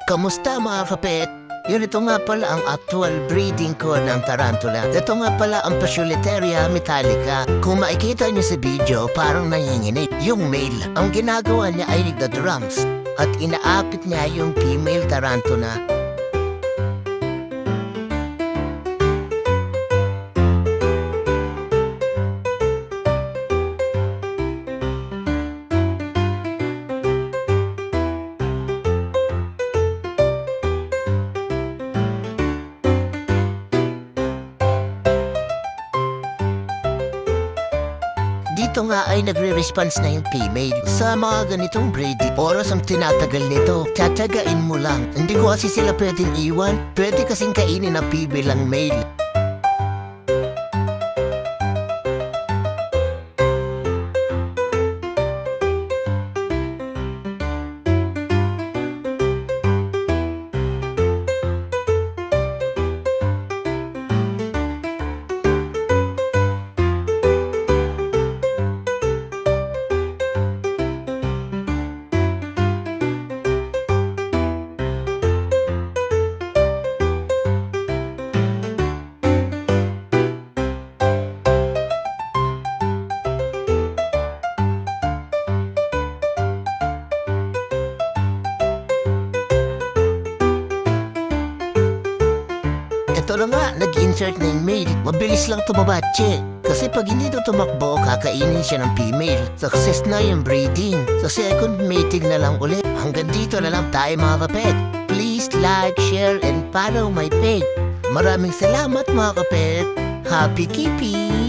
Kamusta mga kapet? Yun, ito nga pala ang actual breeding ko ng tarantula. Ito nga pala ang Pachyoliteria metallica. Kung makikita niyo sa video, parang nanginginig. Yung male, ang ginagawa niya ay nagda-drums at inaapit niya yung female tarantula. Dito nga ay nagre-response na yung female. Sa mga ganitong breeding, oras ang tinatagal nito. Tatagain mo lang. Hindi ko kasi sila pwedeng iwan. Pwede kasing kainin ng female ang male. Ito na nga, nag-insert na yung male. Mabilis lang tumabatche. Kasi pag hindi ito tumakbo, kakainin siya ng female. Success na yung breeding. Sa second mating na lang ulit. Hanggang dito na lang tayo mga kapet. Please like, share, and follow my page. Maraming salamat mga kapet. Happy keeping!